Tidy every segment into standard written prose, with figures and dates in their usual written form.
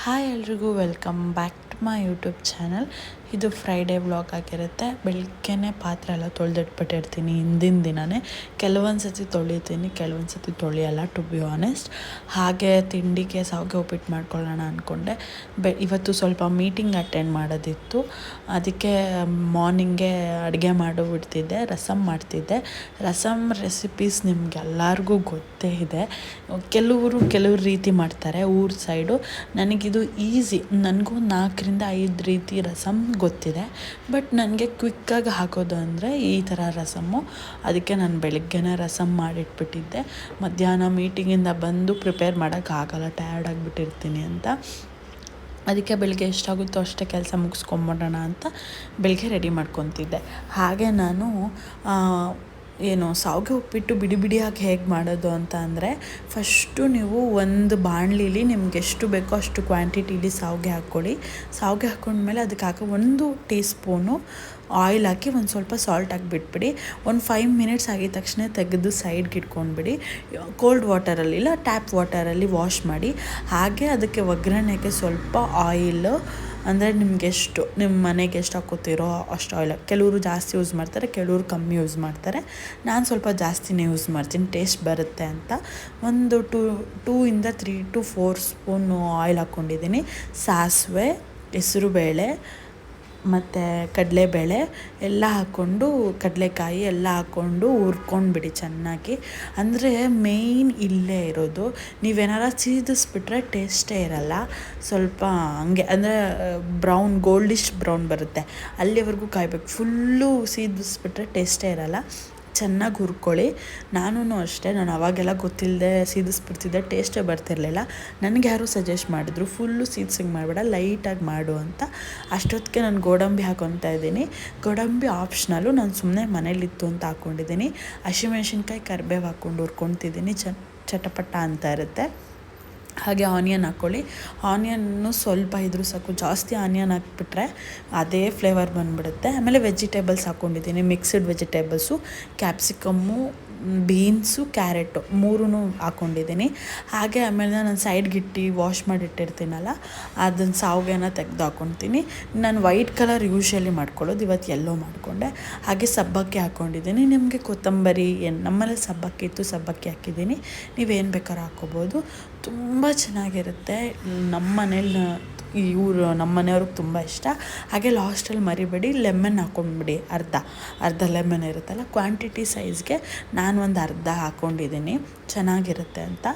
Hi ಎಲ್ರಿಗೂ welcome back to my YouTube channel. ಇದು Friday vlog ಆಗಿರುತ್ತೆ. ಬೆಳಗ್ಗೆನೇ ಪಾತ್ರೆ ಎಲ್ಲ ತೊಳೆದಿಟ್ಬಿಟ್ಟಿರ್ತೀನಿ ಹಿಂದಿನ ದಿನವೇ. ಕೆಲವೊಂದು ಸತಿ ತೊಳಿತೀನಿ, ಕೆಲವೊಂದು ಸತಿ ತೊಳೆಯಲ್ಲ ಟು ಬಿ ಆನೆಸ್ಟ್. ಹಾಗೆ ತಿಂಡಿಗೆ ಶಾವಿಗೆ ಉಪ್ಪಿಟ್ಟು ಮಾಡ್ಕೊಳ್ಳೋಣ ಅಂದ್ಕೊಂಡೆ. ಇವತ್ತು ಸ್ವಲ್ಪ ಮೀಟಿಂಗ್ ಅಟೆಂಡ್ ಮಾಡೋದಿತ್ತು, ಅದಕ್ಕೆ ಮಾರ್ನಿಂಗೇ ಅಡುಗೆ ಮಾಡಿಬಿಡ್ತಿದ್ದೆ. ರಸಮ್ ಮಾಡ್ತಿದ್ದೆ. ರಸಮ್ ರೆಸಿಪೀಸ್ ನಿಮ್ಗೆಲ್ಲರಿಗೂ ಗೊತ್ತೇ ಇದೆ. ಕೆಲವರು ರೀತಿ ಮಾಡ್ತಾರೆ ಊರ ಸೈಡು. ನನಗಿದು ಈಸಿ, ನನಗೂ 4-5 ರೀತಿ ರಸಮ್ ಗೊತ್ತಿದೆ. ಬಟ್ ನನಗೆ ಕ್ವಿಕ್ಕಾಗಿ ಹಾಕೋದು ಅಂದರೆ ಈ ಥರ ರಸಮ್ಮು. ಅದಕ್ಕೆ ನಾನು ಬೆಳಗ್ಗೆನೇ ರಸಮ್ ಮಾಡಿಟ್ಬಿಟ್ಟಿದ್ದೆ. ಮಧ್ಯಾಹ್ನ ಮೀಟಿಂಗಿಂದ ಬಂದು ಪ್ರಿಪೇರ್ ಮಾಡೋಕ್ಕಾಗಲ್ಲ, ಟಯರ್ಡ್ ಆಗಿಬಿಟ್ಟಿರ್ತೀನಿ ಅಂತ. ಅದಕ್ಕೆ ಬೆಳಗ್ಗೆ ಎಷ್ಟಾಗುತ್ತೋ ಅಷ್ಟೇ ಕೆಲಸ ಮುಗಿಸ್ಕೊಂಬಿಡೋಣ ಅಂತ ಬೆಳಗ್ಗೆ ರೆಡಿ ಮಾಡ್ಕೊತಿದ್ದೆ. ಹಾಗೆ ನಾನು ಶಾವಿಗೆ ಉಪ್ಪಿಟ್ಟು ಬಿಡಿ ಬಿಡಿಯಾಗಿ ಹೇಗೆ ಮಾಡೋದು ಅಂತ ಅಂದರೆ, ಫಸ್ಟು ನೀವು ಒಂದು ಬಾಣಲಿಲಿ ನಿಮ್ಗೆ ಎಷ್ಟು ಬೇಕೋ ಅಷ್ಟು ಕ್ವಾಂಟಿಟಿಲಿ ಶಾವಿಗೆ ಹಾಕ್ಕೊಳ್ಳಿ. ಶಾವಿಗೆ ಹಾಕ್ಕೊಂಡ್ಮೇಲೆ ಅದಕ್ಕೆ 1 ಟೀ ಸ್ಪೂನು ಆಯಿಲ್ ಹಾಕಿ ಒಂದು ಸ್ವಲ್ಪ ಸಾಲ್ಟ್ ಹಾಕಿಬಿಟ್ಬಿಡಿ. ಒಂದು 5 ಮಿನಿಟ್ಸ್ ಆಗಿದ ತಕ್ಷಣ ತೆಗೆದು ಸೈಡ್ಗೆ ಇಟ್ಕೊಂಡ್ಬಿಡಿ. ಕೋಲ್ಡ್ ವಾಟರಲ್ಲಿ ಇಲ್ಲ ಟ್ಯಾಪ್ ವಾಟರಲ್ಲಿ ವಾಶ್ ಮಾಡಿ. ಹಾಗೆ ಅದಕ್ಕೆ ಒಗ್ಗರಣೆಗೆ ಸ್ವಲ್ಪ ಆಯಿಲು, ಅಂದರೆ ನಿಮ್ಗೆ ಎಷ್ಟು ನಿಮ್ಮ ಮನೆಗೆ ಎಷ್ಟು ಹಾಕೋತಿರೋ ಅಷ್ಟು ಆಯಿಲ್. ಕೆಲವರು ಜಾಸ್ತಿ ಯೂಸ್ ಮಾಡ್ತಾರೆ, ಕೆಲವರು ಕಮ್ಮಿ ಯೂಸ್ ಮಾಡ್ತಾರೆ. ನಾನು ಸ್ವಲ್ಪ ಜಾಸ್ತಿನೇ ಯೂಸ್ ಮಾಡ್ತೀನಿ, ಟೇಸ್ಟ್ ಬರುತ್ತೆ ಅಂತ. ಒಂದು 2 to 4 ಸ್ಪೂನು ಆಯಿಲ್ ಹಾಕ್ಕೊಂಡಿದ್ದೀನಿ. ಸಾಸಿವೆ, ಹೆಸರುಬೇಳೆ ಮತ್ತು ಕಡಲೆಬೇಳೆ ಎಲ್ಲ ಹಾಕ್ಕೊಂಡು, ಕಡಲೆಕಾಯಿ ಎಲ್ಲ ಹಾಕ್ಕೊಂಡು ಹುರ್ಕೊಂಡ್ಬಿಡಿ ಚೆನ್ನಾಗಿ. ಅಂದರೆ ಮೇಯ್ನ್ ಇಲ್ಲೇ ಇರೋದು, ನೀವೇನಾರ ಸೀದಿಸ್ಬಿಟ್ರೆ ಟೇಸ್ಟೇ ಇರಲ್ಲ. ಸ್ವಲ್ಪ ಹಂಗೆ ಅಂದರೆ ಗೋಲ್ಡಿಶ್ ಬ್ರೌನ್ ಬರುತ್ತೆ, ಅಲ್ಲಿವರೆಗೂ ಕಾಯಬೇಕು. ಫುಲ್ಲು ಸೀದಿಸ್ಬಿಟ್ರೆ ಟೇಸ್ಟೇ ಇರಲ್ಲ. ಚೆನ್ನಾಗಿ ಹುರ್ಕೊಳ್ಳಿ. ನಾನು ಅಷ್ಟೇ, ನಾನು ಅವಾಗೆಲ್ಲ ಗೊತ್ತಿಲ್ಲದೆ ಸೀದಿಸ್ಬಿಡ್ತಿದ್ದೆ, ಟೇಸ್ಟೇ ಬರ್ತಿರಲಿಲ್ಲ. ನನಗೆ ಯಾರು ಸಜೆಸ್ಟ್ ಮಾಡಿದ್ರು ಫುಲ್ಲು ಸೀದ್ಸಂಗೆ ಮಾಡಬೇಡ, ಲೈಟಾಗಿ ಮಾಡು ಅಂತ. ಅಷ್ಟೊತ್ತಿಗೆ ನಾನು ಗೋಡಂಬಿ ಹಾಕ್ಕೊತಾ ಇದ್ದೀನಿ. ಗೋಡಂಬಿ ಆಪ್ಷನಲ್ಲು, ನಾನು ಸುಮ್ಮನೆ ಮನೇಲಿತ್ತು ಅಂತ ಹಾಕ್ಕೊಂಡಿದ್ದೀನಿ. ಹಸಿಮೆಣ್ಸಿನ್ಕಾಯಿ, ಕರಿಬೇವು ಹಾಕ್ಕೊಂಡು ಹುರ್ಕೊತಿದ್ದೀನಿ. ಚಟಪಟ ಅಂತ ಇರುತ್ತೆ. ಹಾಗೆ ಆನಿಯನ್ ಹಾಕ್ಕೊಳ್ಳಿ. ಆನಿಯನ್ನು ಸ್ವಲ್ಪ ಇದ್ರೂ ಸಾಕು, ಜಾಸ್ತಿ ಆನಿಯನ್ ಹಾಕ್ಬಿಟ್ರೆ ಅದೇ ಫ್ಲೇವರ್ ಬಂದುಬಿಡುತ್ತೆ. ಆಮೇಲೆ ವೆಜಿಟೇಬಲ್ಸ್ ಹಾಕ್ಕೊಂಡಿದ್ದೀನಿ, mixed vegetables, capsicum, beans, carrot 3 ಹಾಕ್ಕೊಂಡಿದ್ದೀನಿ. ಹಾಗೆ ಆಮೇಲೆ ನಾನು ಸೈಡ್ಗಿಟ್ಟು ವಾಶ್ ಮಾಡಿಟ್ಟಿರ್ತೀನಲ್ಲ, ಅದನ್ನು ಶಾವಿಗೆನ ತೆಗೆದು ಹಾಕ್ಕೊತೀನಿ. ನಾನು ವೈಟ್ ಕಲರ್ ಯೂಶ್ವಲಿ ಮಾಡ್ಕೊಳ್ಳೋದು, ಇವತ್ತು ಎಲ್ಲೋ ಮಾಡಿಕೊಂಡೆ. ಹಾಗೆ ಸಬ್ಬಕ್ಕಿ ಹಾಕ್ಕೊಂಡಿದ್ದೀನಿ. ನಿಮಗೆ ಕೊತ್ತಂಬರಿ ನಮ್ಮಲ್ಲಿ ಸಬ್ಬಕ್ಕಿ ಇತ್ತು, ಸಬ್ಬಕ್ಕಿ ಹಾಕಿದ್ದೀನಿ. ನೀವೇನು ಬೇಕಾದ್ರೂ ಹಾಕ್ಕೋಬೋದು. ತುಂಬ ಚೆನ್ನಾಗಿರುತ್ತೆ. ನಮ್ಮ ಮನೇಲಿ ನಮ್ಮ ಮನೆಯವ್ರಿಗೆ ತುಂಬ ಇಷ್ಟ. ಹಾಗೆ ಲಾಸ್ಟಲ್ಲಿ ಮರಿಬೇಡಿ, ಲೆಮನ್ ಹಾಕ್ಕೊಂಡ್ಬಿಡಿ. ಅರ್ಧ ಲೆಮನ್ ಇರುತ್ತಲ್ಲ, ಕ್ವಾಂಟಿಟಿ ಸೈಜ್ಗೆ ನಾನು ಒಂದು ಅರ್ಧ ಹಾಕ್ಕೊಂಡಿದ್ದೀನಿ, ಚೆನ್ನಾಗಿರುತ್ತೆ ಅಂತ.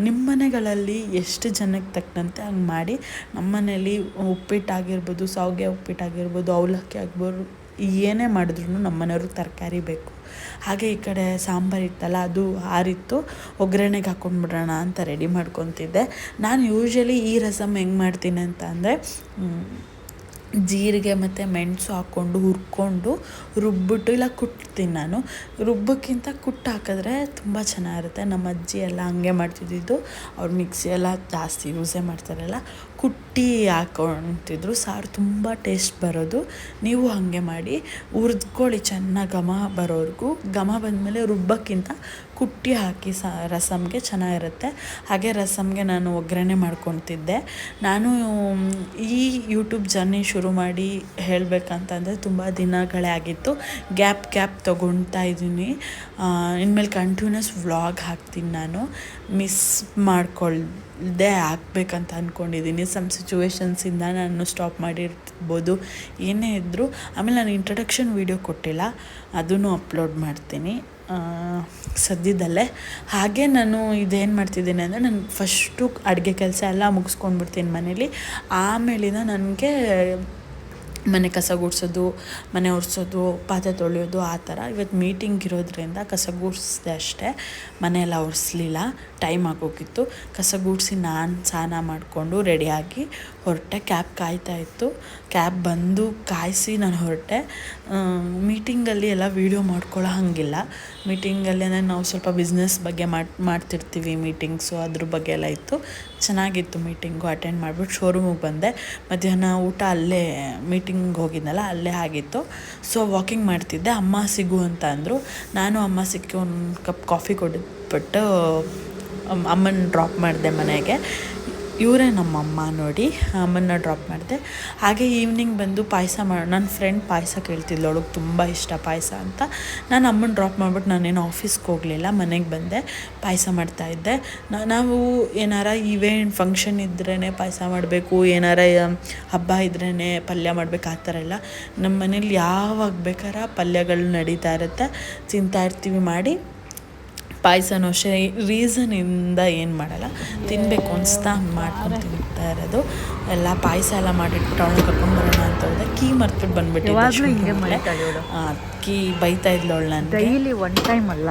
ನಿಮ್ಮ ಮನೆಗಳಲ್ಲಿ ಎಷ್ಟು ಜನಕ್ಕೆ ತಕ್ಕಂತೆ ಹಂಗೆ ಮಾಡಿ. ನಮ್ಮ ಮನೇಲಿ ಉಪ್ಪಿಟ್ಟಾಗಿರ್ಬೋದು, ಶಾವಿಗೆ ಉಪ್ಪಿಟ್ಟಾಗಿರ್ಬೋದು, ಅವಲಕ್ಕಿ ಆಗ್ಬೋದು, ಏನೇ ಮಾಡಿದ್ರು ನಮ್ಮ ಮನೆಯವ್ರಿಗೆ ತರಕಾರಿ ಬೇಕು. ಹಾಗೆ ಈ ಕಡೆ ಸಾಂಬಾರು ಇತ್ತಲ್ಲ, ಅದು ಆರಿತ್ತು, ಒಗ್ಗರಣೆಗೆ ಹಾಕ್ಕೊಂಡ್ಬಿಡೋಣ ಅಂತ ರೆಡಿ ಮಾಡ್ಕೊತಿದ್ದೆ. ನಾನು ಯೂಶ್ವಲಿ ಈ ರಸಮ್ ಹೆಂಗೆ ಮಾಡ್ತೀನಿ ಅಂತ ಅಂದರೆ, ಜೀರಿಗೆ ಮತ್ತು ಮೆಣಸು ಹಾಕ್ಕೊಂಡು ಹುರ್ಕೊಂಡು ರುಬ್ಬಿಟ್ಟು ಇಲ್ಲ ಕುಟ್ತೀನಿ. ನಾನು ರುಬ್ಬಕ್ಕಿಂತ ಕುಟ್ಟು ಹಾಕಿದ್ರೆ ತುಂಬ ಚೆನ್ನಾಗಿರುತ್ತೆ. ನಮ್ಮ ಅಜ್ಜಿ ಎಲ್ಲ ಹಂಗೆ ಮಾಡ್ತಿದ್ದಿದ್ದು, ಅವ್ರು ಮಿಕ್ಸಿ ಎಲ್ಲ ಜಾಸ್ತಿ ಯೂಸೇ ಮಾಡ್ತಾರಲ್ಲ, ಕುಟ್ಟಿ ಹಾಕ್ಕೊತಿದ್ರು. ಸಾರು ತುಂಬ ಟೇಸ್ಟ್ ಬರೋದು. ನೀವು ಹಾಗೆ ಮಾಡಿ ಹುರಿದ್ಕೊಳ್ಳಿ ಚೆನ್ನಾಗಿ, ಘಮ ಬರೋವರೆಗೂ. ಘಮ ಬಂದಮೇಲೆ ರುಬ್ಬಕ್ಕಿಂತ ಕುಟ್ಟಿ ಹಾಕಿ ರಸಮ್ಗೆ ಚೆನ್ನಾಗಿರುತ್ತೆ. ಹಾಗೆ ರಸಮ್ಗೆ ನಾನು ಒಗ್ಗರಣೆ ಮಾಡ್ಕೊತಿದ್ದೆ. ನಾನು ಈ ಯೂಟ್ಯೂಬ್ ಜರ್ನಿ ಶುರು ಮಾಡಿ ಹೇಳಬೇಕಂತಂದರೆ ತುಂಬ ದಿನಗಳೇ ಆಗಿತ್ತು. ಗ್ಯಾಪ್ ತೊಗೊಳ್ತಾ ಇದ್ದೀನಿ. ಇನ್ಮೇಲೆ ಕಂಟಿನ್ಯೂಸ್ ವ್ಲಾಗ್ ಹಾಕ್ತೀನಿ. ನಾನು ಮಿಸ್ ಮಾಡ್ಕೊಳ್ದೆ ಹಾಕ್ಬೇಕಂತ ಅಂದ್ಕೊಂಡಿದ್ದೀನಿ. ಸಮ್ ಸಿಚುವೇಶನ್ಸಿಂದ ನಾನು ಸ್ಟಾಪ್ ಮಾಡಿರ್ಬೋದು, ಏನೇ ಇದ್ದರೂ. ಆಮೇಲೆ ನಾನು ಇಂಟ್ರಡಕ್ಷನ್ ವೀಡಿಯೋ ಕೊಟ್ಟಿಲ್ಲ, ಅದನ್ನು ಅಪ್ಲೋಡ್ ಮಾಡ್ತೀನಿ ಸದ್ಯದಲ್ಲೇ. ಹಾಗೆ ನಾನು ಇದೇನು ಮಾಡ್ತಿದ್ದೀನಿ ಅಂದರೆ, ನಾನು ಫಸ್ಟು ಅಡುಗೆ ಕೆಲಸ ಎಲ್ಲ ಮುಗಿಸ್ಕೊಂಡ್ಬಿಡ್ತೀನಿ ಮನೇಲಿ. ಆಮೇಲಿಂದ ನನಗೆ ಮನೆ ಕಸ ಗುಡಿಸೋದು, ಮನೆ ಒರೆಸೋದು, ಪಾತ್ರೆ ತೊಳೆಯೋದು, ಆ ಥರ. ಇವತ್ತು ಮೀಟಿಂಗ್ ಇರೋದ್ರಿಂದ ಕಸ ಗುಡಿಸ್ದೆ ಅಷ್ಟೇ, ಮನೆಯೆಲ್ಲ ಒರೆಸ್ಲಿಲ್ಲ, ಟೈಮ್ ಆಗೋಗಿತ್ತು. ಕಸ ಗುಡಿಸಿ ನಾನು ಸ್ನಾನ ಮಾಡಿಕೊಂಡು ರೆಡಿಯಾಗಿ ಹೊರಟೆ. ಕ್ಯಾಬ್ ಕಾಯ್ತಾಯಿತ್ತು. ಕ್ಯಾಬ್ ಬಂದು ಕಾಯಿಸಿ ನಾನು ಹೊರಟೆ. ಮೀಟಿಂಗಲ್ಲಿ ಎಲ್ಲ ವೀಡಿಯೋ ಮಾಡ್ಕೊಳ್ಳೋ ಹಾಗಿಲ್ಲ. ಮೀಟಿಂಗಲ್ಲೇ ನಾವು ಸ್ವಲ್ಪ ಬಿಸ್ನೆಸ್ ಬಗ್ಗೆ ಮಾಡ್ತಿರ್ತೀವಿ ಮೀಟಿಂಗ್ಸು, ಅದ್ರ ಬಗ್ಗೆ ಎಲ್ಲ ಇತ್ತು. ಚೆನ್ನಾಗಿತ್ತು ಮೀಟಿಂಗು. ಅಟೆಂಡ್ ಮಾಡಿಬಿಟ್ಟು ಶೋರೂಮಿಗೆ ಬಂದೆ. ಮಧ್ಯಾಹ್ನ ಊಟ ಅಲ್ಲೇ ಮೀಟಿಂಗ್ ಹೋಗಿದ್ನಲ್ಲ, ಅಲ್ಲೇ ಆಗಿತ್ತು. ಸೊ ವಾಕಿಂಗ್ ಮಾಡ್ತಿದ್ದೆ. ಅಮ್ಮ ಸಿಗು ಅಂತ ಅಂದರು. ನಾನು ಅಮ್ಮ ಸಿಕ್ಕಿ ಒಂದು ಕಪ್ ಕಾಫಿ ಕೊಟ್ಬಿಟ್ಟು ಅಮ್ಮನ ಡ್ರಾಪ್ ಮಾಡಿದೆ ಮನೆಗೆ. ಇವರೇ ನಮ್ಮಮ್ಮ ನೋಡಿ. ಅಮ್ಮನ್ನ ಡ್ರಾಪ್ ಮಾಡಿದೆ. ಹಾಗೆ ಈವ್ನಿಂಗ್ ಬಂದು ಪಾಯಸ ನನ್ನ ಫ್ರೆಂಡ್ ಪಾಯಸ ಕೇಳ್ತಿದ್ಲು, ಅವಳಿಗೆ ತುಂಬ ಇಷ್ಟ ಪಾಯಸ ಅಂತ. ನಾನು ಅಮ್ಮನ ಡ್ರಾಪ್ ಮಾಡಿಬಿಟ್ಟು ನಾನೇನು ಆಫೀಸ್ಗೆ ಹೋಗಲಿಲ್ಲ, ಮನೆಗೆ ಬಂದೆ, ಪಾಯಸ ಮಾಡ್ತಾಯಿದ್ದೆ. ನಾವು ಏನಾರ ಇವೆಂಟ್ ಫಂಕ್ಷನ್ ಇದ್ರೇ ಪಾಯಸ ಮಾಡಬೇಕು, ಏನಾರ ಹಬ್ಬ ಇದ್ರೇ ಪಲ್ಯ ಮಾಡಬೇಕು, ಆ ಥರ ಎಲ್ಲ. ನಮ್ಮ ಮನೇಲಿ ಯಾವಾಗ ಬೇಕಾರ ಪಲ್ಯಗಳು ನಡೀತಾ ಇರುತ್ತೆ, ತಿಂತಾಯಿರ್ತೀವಿ. ಮಾಡಿ ಪಾಯಸನೂ ಅಷ್ಟೇ ರೀಸನಿಂದ ಏನು ಮಾಡಲ್ಲ, ತಿನ್ನಬೇಕು ಅನಿಸ್ತಾ ಮಾಡ್ಕೊಂಡು ತಿಂತಾ ಇರೋದು. ಎಲ್ಲ ಪಾಯಸ ಎಲ್ಲ ಮಾಡಿಟ್ಬಿಟ್ಟು ಅವಳನ್ನ ಕರ್ಕೊಂಡ್ಬರೋಣ ಅಂತ ಹೋದೆ. ಕೀ ಮರ್ತ್ಬಿಟ್ಟು ಬಂದುಬಿಟ್ಟಿದ್ದೆ. ಕೀ ಬೈತಾ ಇದ್ಲು ಅವಳು ನಾನು ಡೈಲಿ ಒನ್ ಟೈಮ್ ಅಲ್ಲ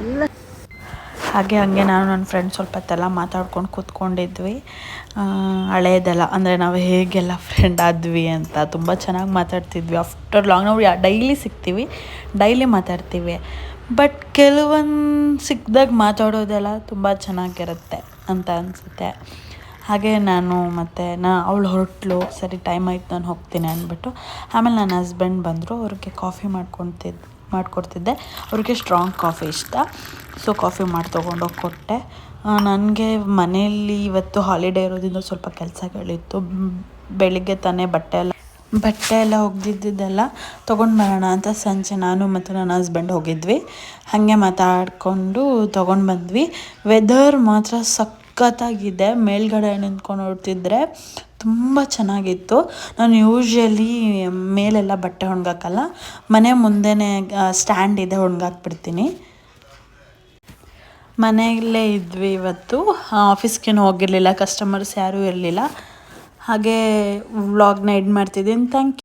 ಎಲ್ಲ. ಹಾಗೆ ನಾನು ನನ್ನ ಫ್ರೆಂಡ್ ಸ್ವಲ್ಪ ಹೊತ್ತೆಲ್ಲ ಮಾತಾಡ್ಕೊಂಡು ಕೂತ್ಕೊಂಡಿದ್ವಿ. ಹಳೇದೆಲ್ಲ ಅಂದರೆ ನಾವು ಹೇಗೆಲ್ಲ ಫ್ರೆಂಡ್ ಆದ್ವಿ ಅಂತ ತುಂಬ ಚೆನ್ನಾಗಿ ಮಾತಾಡ್ತಿದ್ವಿ. ಆಫ್ಟರ್ ಲಾಂಗ್ ನಾವು ಡೈಲಿ ಸಿಗ್ತೀವಿ, ಡೈಲಿ ಮಾತಾಡ್ತೀವಿ. ಬಟ್ ಕೆಲವೊಂದು ಸಿಕ್ಕಿದಾಗ ಮಾತಾಡೋದೆಲ್ಲ ತುಂಬ ಚೆನ್ನಾಗಿರುತ್ತೆ ಅಂತ ಅನಿಸುತ್ತೆ. ಹಾಗೆ ನಾನು ಮತ್ತು ಅವಳು ಹೊರಟ್ಲು, ಸರಿ ಟೈಮ್ ಆಯ್ತು ನಾನು ಹೋಗ್ತೀನಿ ಅಂದ್ಬಿಟ್ಟು. ಆಮೇಲೆ ನನ್ನ ಹಸ್ಬೆಂಡ್ ಬಂದರು, ಅವ್ರಿಗೆ ಕಾಫಿ ಮಾಡಿಕೊಡ್ತಿದ್ದೆ. ಅವ್ರಿಗೆ ಸ್ಟ್ರಾಂಗ್ ಕಾಫಿ ಇಷ್ಟ, ಸೊ ಕಾಫಿ ಮಾಡಿ ತೊಗೊಂಡೋಗಿ ಕೊಟ್ಟೆ. ನನಗೆ ಮನೆಯಲ್ಲಿ ಇವತ್ತು ಹಾಲಿಡೇ ಇರೋದ್ರಿಂದ ಸ್ವಲ್ಪ ಕೆಲಸಗಳಿತ್ತು. ಬೆಳಿಗ್ಗೆ ತಾನೇ ಬಟ್ಟೆ ಎಲ್ಲ ಒಗೆದಿದ್ದೆಲ್ಲ ತೊಗೊಂಡು ಬರೋಣ ಅಂತ ಸಂಜೆ ನಾನು ಮತ್ತು ನನ್ನ ಹಸ್ಬೆಂಡ್ ಹೋಗಿದ್ವಿ. ಹಾಗೆ ಮಾತಾಡಿಕೊಂಡು ತೊಗೊಂಡು ಬಂದ್ವಿ. ವೆದರ್ ಮಾತ್ರ ಸಖತ್ತಾಗಿದೆ. ಮೇಲ್ಗಡೆ ನಿಂತ್ಕೊಂಡು ನೋಡ್ತಿದ್ರೆ ತುಂಬ ಚೆನ್ನಾಗಿತ್ತು. ನಾನು ಯೂಶ್ವಲಿ ಮೇಲೆಲ್ಲ ಬಟ್ಟೆ ಒಣಗಾಕಲ್ಲ, ಮನೆ ಮುಂದೆನೇ ಸ್ಟ್ಯಾಂಡ್ ಇದೆ, ಒಣಗಾಕ್ಬಿಡ್ತೀನಿ. ಮನೆಯಲ್ಲೇ ಇದ್ವಿ ಇವತ್ತು, ಆಫೀಸ್ಗೇನು ಹೋಗಿರಲಿಲ್ಲ, ಕಸ್ಟಮರ್ಸ್ ಯಾರೂ ಇರಲಿಲ್ಲ. ಹಾಗೆ ವ್ಲಾಗ್ನ ಎಂಡ್ ಮಾಡ್ತಿದ್ದೀನಿ. Thank you.